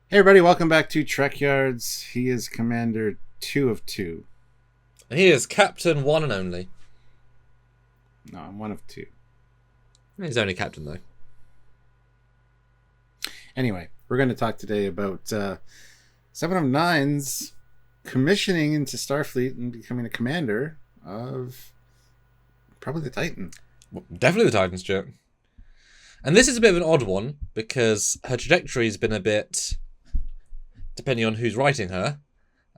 Hey everybody, welcome back to Trekyards. He is Commander 2 of 2. And he is Captain One and Only. No, I'm 1 of 2. He's only Captain, though. Anyway, we're going to talk today about 7 of 9's commissioning into Starfleet and becoming a commander of probably the Titan. Well, definitely the Titans, Stuart. And this is a bit of an odd one, because her trajectory has been a bit, depending on who's writing her,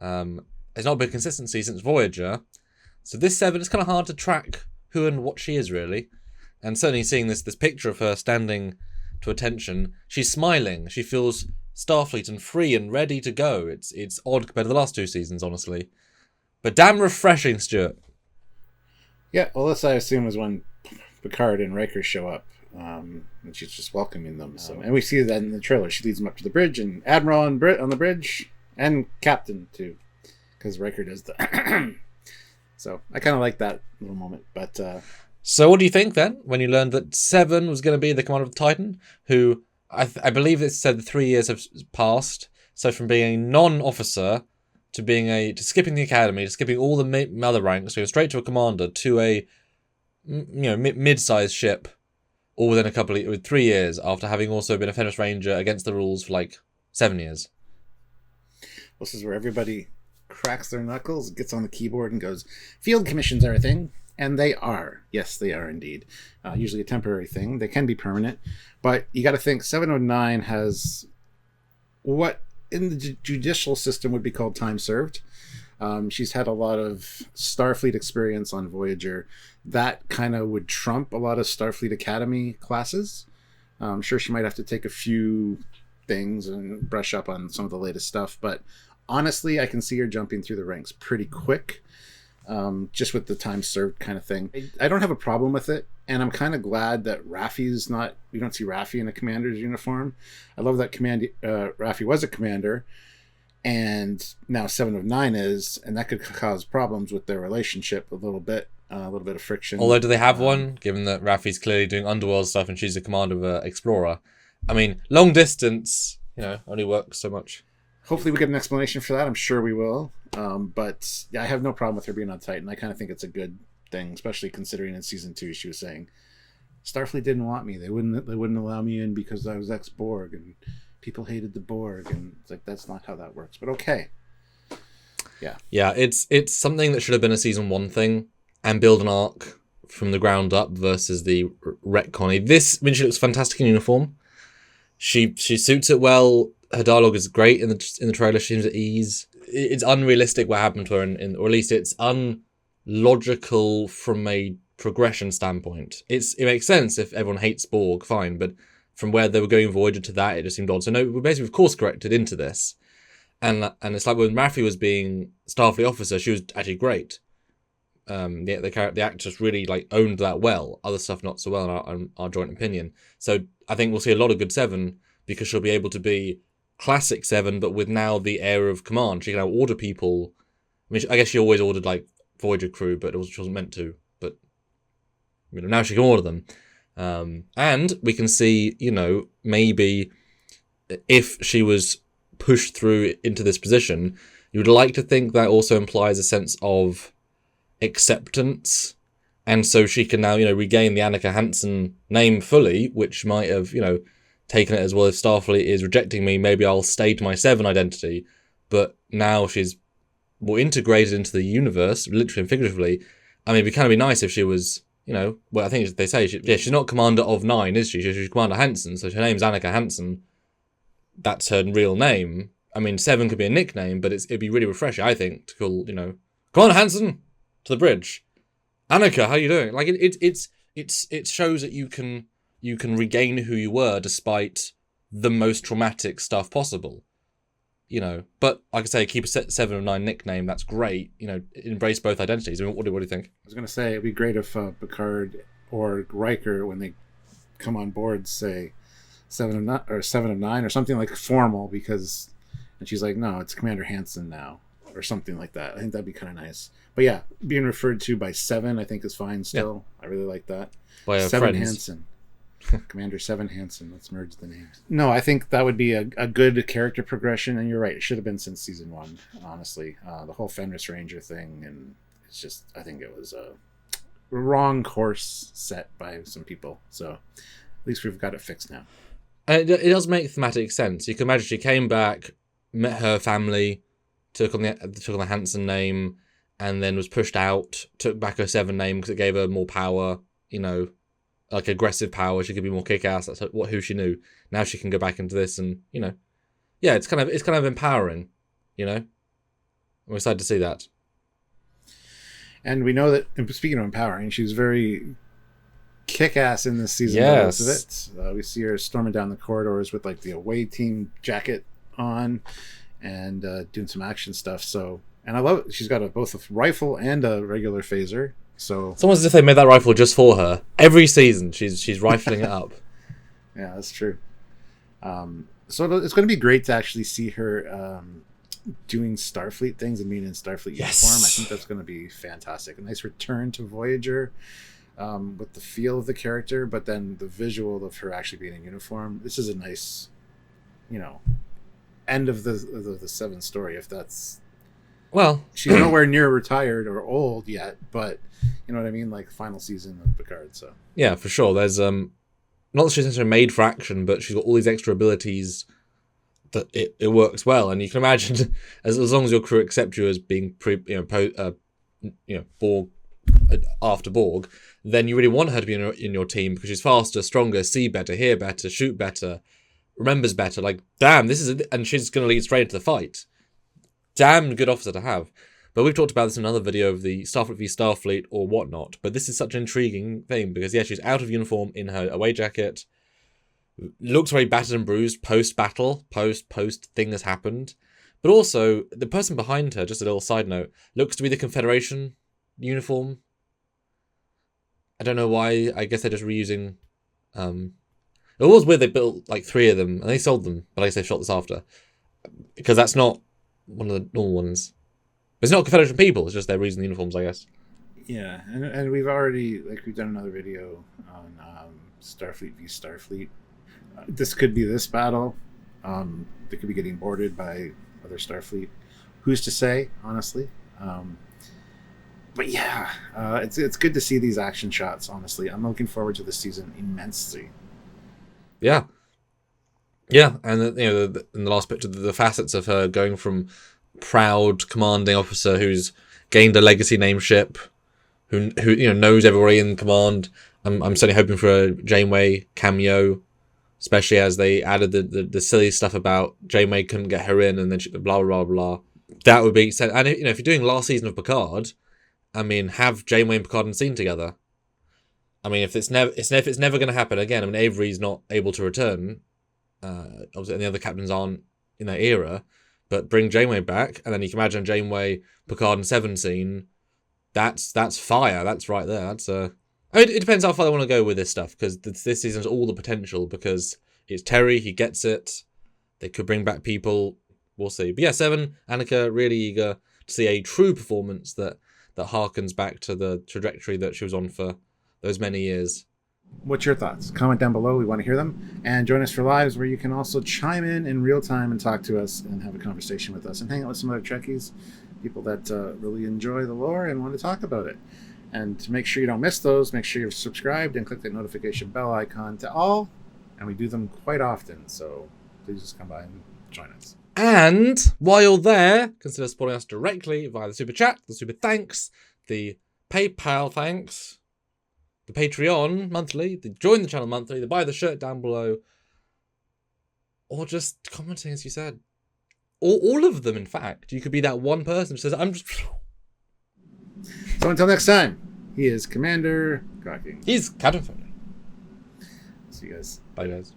there's not been consistency since Voyager. So this 7, it's kind of hard to track who and what she is, really. And certainly seeing this picture of her standing to attention, she's smiling. She feels Starfleet and free and ready to go. It's odd compared to the last 2 seasons, honestly. But damn refreshing, Stuart. Yeah, well, this I assume is when Picard and Riker show up. And she's just welcoming them. So, and we see that in the trailer. She leads them up to the bridge, and Admiral on the bridge, and Captain too, because Riker does the. So I kind of like that little moment. But so, what do you think then when you learned that 7 was going to be the commander of the Titan? Who I believe it said 3 years have passed. So from being a non-officer to skipping the academy, to skipping all the other ranks, going straight to a commander, to a mid-sized ship. All within 3 years, after having also been a Fenris Ranger against the rules for 7 years. This is where everybody cracks their knuckles, gets on the keyboard, and goes, "Field commissions are a thing," and they are. Yes, they are indeed. Usually a temporary thing. They can be permanent, but you got to think 709 has what in the judicial system would be called time served. She's had a lot of Starfleet experience on Voyager. That kind of would trump a lot of Starfleet Academy classes. I'm sure she might have to take a few things and brush up on some of the latest stuff, but honestly, I can see her jumping through the ranks pretty quick, just with the time served kind of thing. I don't have a problem with it, and I'm kind of glad that Raffi's not... We don't see Raffi in a commander's uniform. I love that Raffi was a commander, and now 7 of 9 is, and that could cause problems with their relationship a little bit of friction. Although, do they have one, given that Raffi's clearly doing underworld stuff and she's a commander of an explorer? I mean, long distance, only works so much. Hopefully we get an explanation for that. I'm sure we will. But yeah, I have no problem with her being on Titan. I kind of think it's a good thing, especially considering in season 2 she was saying, Starfleet didn't want me. They wouldn't allow me in because I was ex-Borg, and people hated the Borg, and it's like, that's not how that works. But okay. Yeah, it's something that should have been a season 1 thing, and build an arc from the ground up versus the retconny. She looks fantastic in uniform. She suits it well. Her dialogue is great in the trailer. She seems at ease. It's unrealistic what happened to her, or at least it's unlogical from a progression standpoint. It makes sense if everyone hates Borg, fine, but from where they were going Voyager to that, it just seemed odd. So no, we've course corrected into this, and it's like when Raffi was being Starfleet officer, she was actually great. The actress really owned that well. Other stuff not so well in our joint opinion. So I think we'll see a lot of good 7 because she'll be able to be classic 7, but with now the air of command. She can now order people. I mean, I guess she always ordered Voyager crew, but she wasn't meant to. But now she can order them, and we can see maybe if she was pushed through into this position, you would like to think that also implies a sense of acceptance, and so she can now regain the Annika Hansen name fully, which might have taken it as, well, if Starfleet is rejecting me, maybe I'll stay to my 7 identity. But now she's more integrated into the universe, literally and figuratively. I mean, it'd kind of be nice if she was, well, I think they say she's not commander of 9, is she? She's Commander Hansen, so her name's Annika Hansen. That's her real name. I mean, 7 could be a nickname, but it'd be really refreshing, I think, to call Commander Hansen to the bridge. Annika, how you doing? It shows that you can regain who you were despite the most traumatic stuff possible. But like I say, keep a 7 of 9 nickname. That's great. Embrace both identities. I mean, what do you think? I was going to say it'd be great if Picard or Riker, when they come on board, say 7 of 9 or something formal, and she's like, no, it's Commander Hansen now, or something like that. I think that'd be kind of nice. But yeah, being referred to by 7, I think is fine still. Yeah. I really like that. By 7 friends. Hansen. Commander 7 Hansen. Let's merge the names. No, I think that would be a good character progression, and you're right. It should have been since season 1, honestly. The whole Fenris Ranger thing, and it's just, I think it was a wrong course set by some people. So at least we've got it fixed now. And it does make thematic sense. You can imagine she came back, met her family, took on the Hansen name, and then was pushed out, took back her 7 name because it gave her more power, like aggressive power. She could be more kick-ass. That's who she knew. Now she can go back into this, and yeah, it's kind of empowering. I'm excited to see that. And we know that, speaking of empowering, she's very kick-ass in this season. Yes. Of it. We see her storming down the corridors with like the away team jacket on, and doing some action stuff. So, and I love it. She's got both a rifle and a regular phaser. So it's almost as if they made that rifle just for her. Every season, she's rifling it up. Yeah, that's true. So it's going to be great to actually see her doing Starfleet things and being in Starfleet uniform. I think that's going to be fantastic. A nice return to Voyager with the feel of the character, but then the visual of her actually being in uniform. This is a nice, end of the 7 story. If that's, well, she's nowhere near retired or old yet, but you know what I mean, like final season of Picard. So yeah, for sure. There's not that she's necessarily made for action, but she's got all these extra abilities that it works well. And you can imagine, as long as your crew accept you as being Borg after Borg, then you really want her to be in your team because she's faster, stronger, see better, hear better, shoot better, remembers better. Like, damn, and she's going to lead straight into the fight. Damn good officer to have. But we've talked about this in another video of the Starfleet v Starfleet or whatnot. But this is such an intriguing thing because, yeah, she's out of uniform in her away jacket. Looks very battered and bruised post-battle, post thing has happened. But also, the person behind her, just a little side note, looks to be the Confederation uniform. I don't know why. I guess they're just reusing... It was weird they built like 3 of them and they sold them, but I guess they shot this after. Because that's not one of the normal ones. But it's not Confederation people, it's just they're reusing the uniforms, I guess. Yeah, and we've already, we've done another video on Starfleet v Starfleet. This could be this battle. They could be getting boarded by other Starfleet. Who's to say, honestly? But yeah, it's good to see these action shots, honestly. I'm looking forward to this season immensely. Yeah. Yeah, and in the last picture, the facets of her going from proud commanding officer who's gained a legacy nameship, who knows everybody in command. I'm certainly hoping for a Janeway cameo, especially as they added the silly stuff about Janeway couldn't get her in, and then she blah blah blah. That would be said. And if you're doing last season of Picard, I mean, have Janeway and Picard in scene together. I mean, if it's never going to happen again. I mean, Avery's not able to return. Obviously, and the other captains aren't in that era. But bring Janeway back, and then you can imagine Janeway, Picard, and 7 scene. That's fire. That's right there. That's it depends how far they want to go with this stuff, because this season's all the potential. Because it's Terry, he gets it. They could bring back people. We'll see. But yeah, 7, Annika, really eager to see a true performance that harkens back to the trajectory that she was on for those many years. What's your thoughts? Comment down below. We want to hear them. And join us for lives where you can also chime in real time and talk to us and have a conversation with us and hang out with some other Trekkies, people that really enjoy the lore and want to talk about it. And to make sure you don't miss those, make sure you're subscribed and click the notification bell icon to all. And we do them quite often, so please just come by and join us. And while you're there, consider supporting us directly via the Super Chat, the Super Thanks, the PayPal thanks, the Patreon monthly, the join the channel monthly, the buy the shirt down below, or just commenting as you said. All of them, in fact. You could be that one person who says, I'm just... So until next time, he is Commander Cracking. He's Captain Foley. See you guys. Bye, guys.